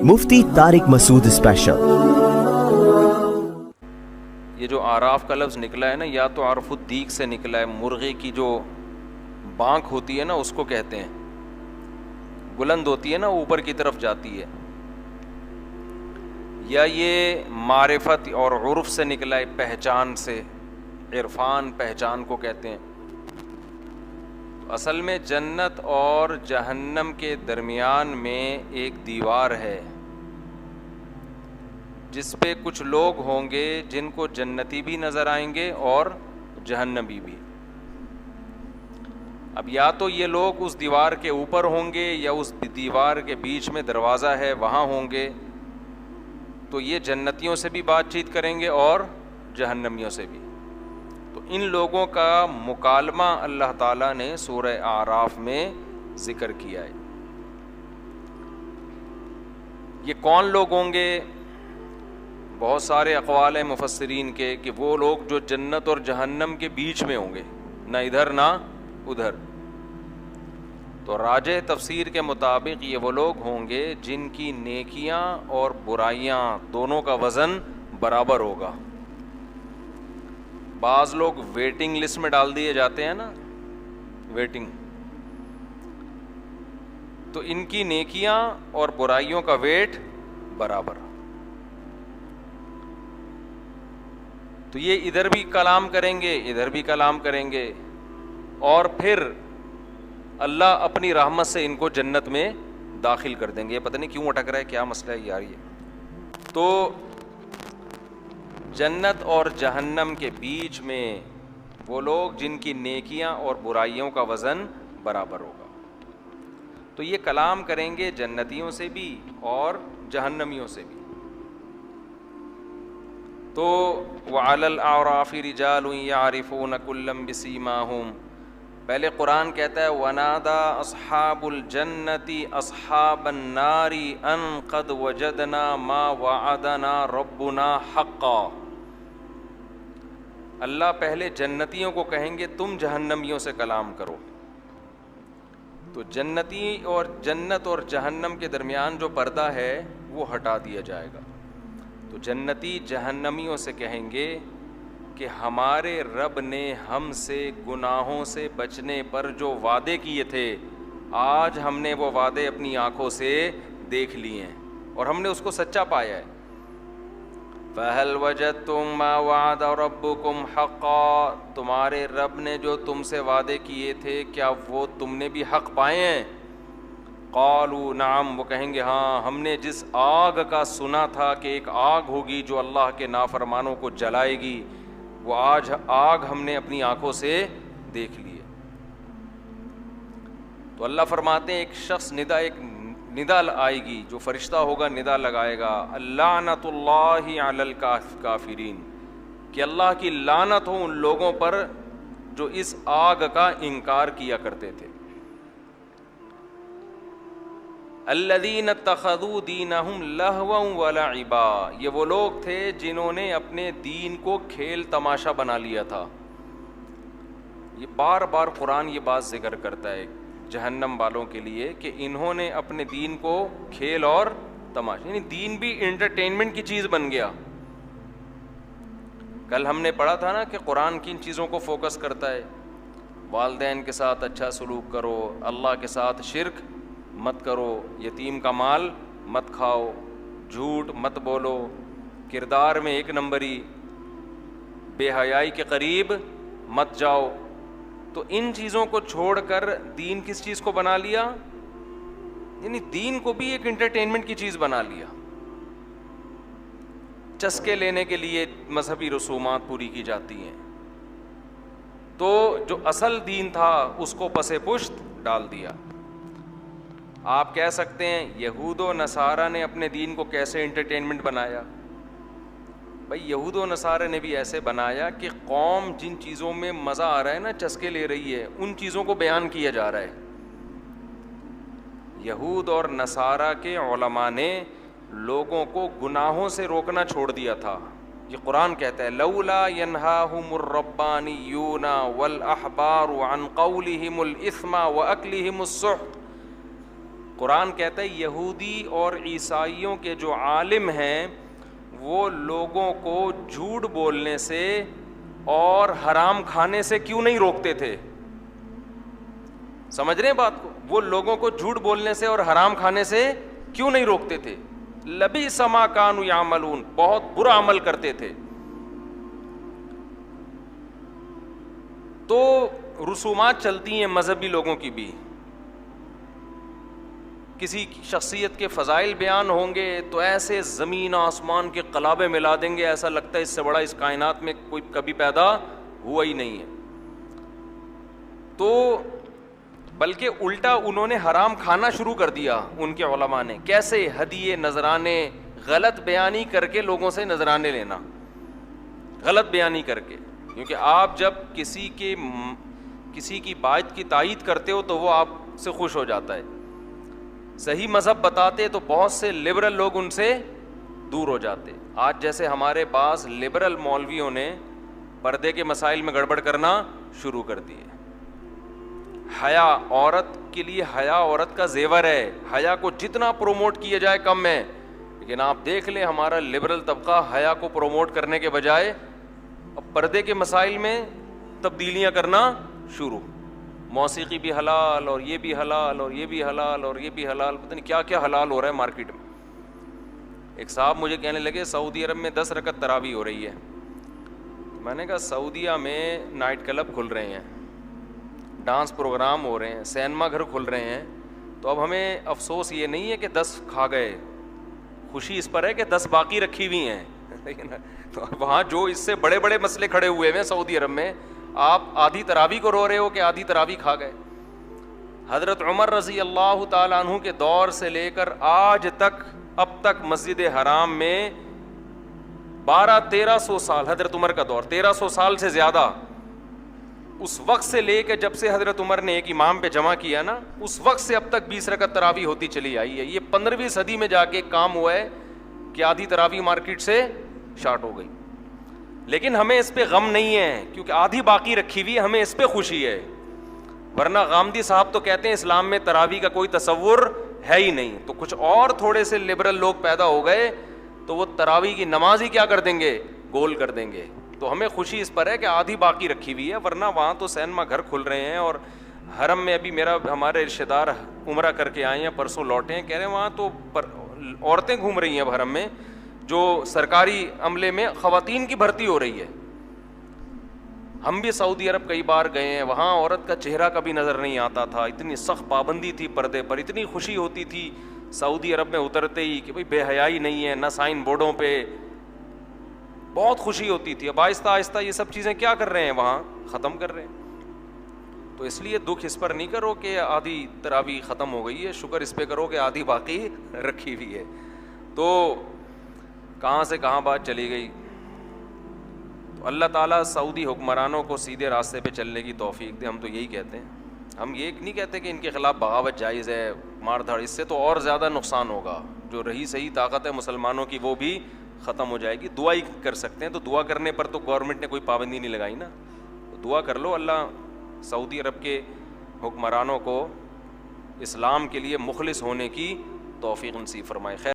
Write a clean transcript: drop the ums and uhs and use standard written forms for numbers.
مفتی طارق مسعود special. یہ جو آراف کا لفظ نکلا ہے نا، یا تو عرف الدیک سے نکلا ہے، مرغے کی جو بانک ہوتی ہے نا اس کو کہتے ہیں، بلند ہوتی ہے نا اوپر کی طرف جاتی ہے، یا یہ معرفت اور عرف سے نکلا ہے، پہچان سے، عرفان پہچان کو کہتے ہیں۔ اصل میں جنت اور جہنم کے درمیان میں ایک دیوار ہے جس پہ کچھ لوگ ہوں گے جن کو جنتی بھی نظر آئیں گے اور جہنمی بھی۔ اب یا تو یہ لوگ اس دیوار کے اوپر ہوں گے یا اس دیوار کے بیچ میں دروازہ ہے وہاں ہوں گے، تو یہ جنتیوں سے بھی بات چیت کریں گے اور جہنمیوں سے بھی۔ تو ان لوگوں کا مکالمہ اللہ تعالیٰ نے سورہ اعراف میں ذکر کیا ہے۔ یہ کون لوگ ہوں گے؟ بہت سارے اقوال ہیں مفسرین کے کہ وہ لوگ جو جنت اور جہنم کے بیچ میں ہوں گے، نہ ادھر نہ ادھر۔ تو راجح تفسیر کے مطابق یہ وہ لوگ ہوں گے جن کی نیکیاں اور برائیاں دونوں کا وزن برابر ہوگا۔ بعض لوگ ویٹنگ لسٹ میں ڈال دیے جاتے ہیں نا، ویٹنگ، تو ان کی نیکیاں اور برائیوں کا ویٹ برابر۔ تو یہ ادھر بھی کلام کریں گے ادھر بھی کلام کریں گے، اور پھر اللہ اپنی رحمت سے ان کو جنت میں داخل کر دیں گے۔ یہ پتہ نہیں کیوں اٹک رہا ہے، کیا مسئلہ ہے یار یہ۔ تو جنت اور جہنم کے بیچ میں وہ لوگ جن کی نیکیاں اور برائیوں کا وزن برابر ہوگا، تو یہ کلام کریں گے جنتیوں سے بھی اور جہنمیوں سے بھی۔ تو وَعَلَى الْأَعْرَافِ رِجَالٌ يَعْرِفُونَ كُلًّا بِسِيمَاهُمْ، پہلے قرآن کہتا ہے وَنَادَى أَصْحَابُ الْجَنَّةِ أَصْحَابَ النَّارِ أَن قَدْ وَجَدْنَا مَا وَعَدَنَا رَبُّنَا حَقًّا۔ اللہ پہلے جنتیوں کو کہیں گے تم جہنمیوں سے کلام کرو، تو جنتی اور جنت اور جہنم کے درمیان جو پردہ ہے وہ ہٹا دیا جائے گا۔ تو جنتی جہنمیوں سے کہیں گے کہ ہمارے رب نے ہم سے گناہوں سے بچنے پر جو وعدے کیے تھے، آج ہم نے وہ وعدے اپنی آنکھوں سے دیکھ لیے ہیں اور ہم نے اس کو سچا پایا ہے۔ فَهَلْ وَجَدْتُم مَّا وَعَدَ رَبُّكُمْ حَقًّا، تمہارے رب نے جو تم سے وعدے کیے تھے کیا وہ تم نے بھی حق پائے ہیں؟ قالوا نعم، وہ کہیں گے ہاں، ہم نے جس آگ کا سنا تھا کہ ایک آگ ہوگی جو اللہ کے نافرمانوں کو جلائے گی، وہ آج آگ ہم نے اپنی آنکھوں سے دیکھ لی ہے۔ تو اللہ فرماتے ہیں ایک شخص ایک ندا آئے گی، جو فرشتہ ہوگا ندا لگائے گا، لعنت اللہ علی الکافرین، کہ اللہ کی لعنت ہو ان لوگوں پر جو اس آگ کا انکار کیا کرتے تھے۔ الذین اتخذوا دینہم لہوا ولعبا، یہ وہ لوگ تھے جنہوں نے اپنے دین کو کھیل تماشا بنا لیا تھا۔ یہ بار بار قرآن یہ بات ذکر کرتا ہے جہنم والوں کے لیے کہ انہوں نے اپنے دین کو کھیل اور تماشا، یعنی دین بھی انٹرٹینمنٹ کی چیز بن گیا۔ کل ہم نے پڑھا تھا نا کہ قرآن کن چیزوں کو فوکس کرتا ہے، والدین کے ساتھ اچھا سلوک کرو، اللہ کے ساتھ شرک مت کرو، یتیم کا مال مت کھاؤ، جھوٹ مت بولو، کردار میں ایک نمبری، بے حیائی کے قریب مت جاؤ۔ تو ان چیزوں کو چھوڑ کر دین کس چیز کو بنا لیا؟ یعنی دین کو بھی ایک انٹرٹینمنٹ کی چیز بنا لیا۔ چسکے لینے کے لیے مذہبی رسومات پوری کی جاتی ہیں، تو جو اصل دین تھا اس کو پسے پشت ڈال دیا۔ آپ کہہ سکتے ہیں یہود و نصارہ نے اپنے دین کو کیسے انٹرٹینمنٹ بنایا؟ بھائی یہود و نصارہ نے بھی ایسے بنایا کہ قوم جن چیزوں میں مزہ آ رہا ہے نا، چسکے لے رہی ہے، ان چیزوں کو بیان کیا جا رہا ہے۔ یہود اور نصارہ کے علماء نے لوگوں کو گناہوں سے روکنا چھوڑ دیا تھا۔ یہ قرآن کہتا ہے لولا ینہاہم الربانیون والاحبار عن قولہم الاثم واکلہم السحت، قرآن کہتا ہے یہودی اور عیسائیوں کے جو عالم ہیں وہ لوگوں کو جھوٹ بولنے سے اور حرام کھانے سے کیوں نہیں روکتے تھے؟ سمجھ رہے ہیں بات کو؟ وہ لوگوں کو جھوٹ بولنے سے اور حرام کھانے سے کیوں نہیں روکتے تھے؟ لبئس ما کانوا یعملون، بہت برا عمل کرتے تھے. تو رسومات چلتی ہیں مذہبی لوگوں کی بھی، کسی شخصیت کے فضائل بیان ہوں گے تو ایسے زمین آسمان کے قلابے ملا دیں گے، ایسا لگتا ہے اس سے بڑا اس کائنات میں کوئی کبھی پیدا ہوا ہی نہیں ہے. تو بلکہ الٹا انہوں نے حرام کھانا شروع کر دیا ان کے علماء نے. کیسے؟ ہدیے، نذرانے، غلط بیانی کر کے لوگوں سے نذرانے لینا، غلط بیانی کر کے. کیونکہ آپ جب کسی کی بات کی تائید کرتے ہو تو وہ آپ سے خوش ہو جاتا ہے. صحیح مذہب بتاتے تو بہت سے لبرل لوگ ان سے دور ہو جاتے. آج جیسے ہمارے پاس لبرل مولویوں نے پردے کے مسائل میں گڑبڑ کرنا شروع کر دی ہے. حیا عورت کے لیے، حیا عورت کا زیور ہے، حیا کو جتنا پروموٹ کیا جائے کم ہے. لیکن آپ دیکھ لیں ہمارا لبرل طبقہ حیا کو پروموٹ کرنے کے بجائے اب پردے کے مسائل میں تبدیلیاں کرنا شروع. موسیقی بھی حلال اور یہ بھی حلال اور یہ بھی حلال اور یہ بھی حلال، پتہ نہیں کیا کیا حلال ہو رہا ہے مارکیٹ میں. ایک صاحب مجھے کہنے لگے سعودی عرب میں 10 رکعت تراویح ہو رہی ہے. میں نے کہا سعودیہ میں نائٹ کلب کھل رہے ہیں، ڈانس پروگرام ہو رہے ہیں، سینما گھر کھل رہے ہیں، تو اب ہمیں افسوس یہ نہیں ہے کہ 10 کھا گئے، خوشی اس پر ہے کہ 10 باقی رکھی ہوئی ہیں. تو وہاں جو اس سے بڑے بڑے مسئلے کھڑے ہوئے ہیں سعودی عرب میں، آپ آدھی تراویح کو رو رہے ہو کہ آدھی تراویح کھا گئے. حضرت عمر رضی اللہ تعالیٰ عنہ کے دور سے لے کر آج تک، اب تک مسجد حرام میں 1200-1300 سال، حضرت عمر کا دور 1300 سال سے زیادہ، اس وقت سے لے کے جب سے حضرت عمر نے ایک امام پہ جمع کیا نا، اس وقت سے اب تک 20 رکعت تراویح ہوتی چلی آئی ہے. یہ 15ویں صدی میں جا کے کام ہوا ہے کہ آدھی تراویح مارکیٹ سے شارٹ ہو گئی. لیکن ہمیں اس پہ غم نہیں ہے کیونکہ آدھی باقی رکھی ہوئی ہے، ہمیں اس پہ خوشی ہے. ورنہ غامدی صاحب تو کہتے ہیں اسلام میں تراویح کا کوئی تصور ہے ہی نہیں. تو کچھ اور تھوڑے سے لبرل لوگ پیدا ہو گئے تو وہ تراویح کی نماز ہی کیا کر دیں گے؟ گول کر دیں گے. تو ہمیں خوشی اس پر ہے کہ آدھی باقی رکھی ہوئی ہے. ورنہ وہاں تو سینما گھر کھل رہے ہیں. اور حرم میں ابھی ہمارے رشتہ دار عمرہ کر کے آئے ہیں، پرسوں لوٹے ہیں، کہہ رہے ہیں وہاں تو عورتیں گھوم رہی ہیں اب حرم میں، جو سرکاری عملے میں خواتین کی بھرتی ہو رہی ہے. ہم بھی سعودی عرب کئی بار گئے ہیں، وہاں عورت کا چہرہ کبھی نظر نہیں آتا تھا، اتنی سخت پابندی تھی پردے پر، اتنی خوشی ہوتی تھی سعودی عرب میں اترتے ہی کہ بھئی بے حیائی نہیں ہے، نہ سائن بورڈوں پہ، بہت خوشی ہوتی تھی. اب آہستہ آہستہ یہ سب چیزیں کیا کر رہے ہیں؟ وہاں ختم کر رہے ہیں. تو اس لیے دکھ اس پر نہیں کرو کہ آدھی تراویح ختم ہو گئی ہے، شکر اس پہ کرو کہ آدھی باقی رکھی ہوئی ہے. تو کہاں سے کہاں بات چلی گئی. تو اللہ تعالیٰ سعودی حکمرانوں کو سیدھے راستے پہ چلنے کی توفیق دے. ہم تو یہی کہتے ہیں. ہم یہ نہیں کہتے کہ ان کے خلاف بغاوت جائز ہے، مار دھاڑ، اس سے تو اور زیادہ نقصان ہوگا. جو رہی صحیح طاقت ہے مسلمانوں کی وہ بھی ختم ہو جائے گی. دعا ہی کر سکتے ہیں، تو دعا کرنے پر تو گورنمنٹ نے کوئی پابندی نہیں لگائی نا. تو دعا کر لو اللہ سعودی عرب کے حکمرانوں کو اسلام کے لیے مخلص ہونے کی توفیق نصیب فرمائے. خیر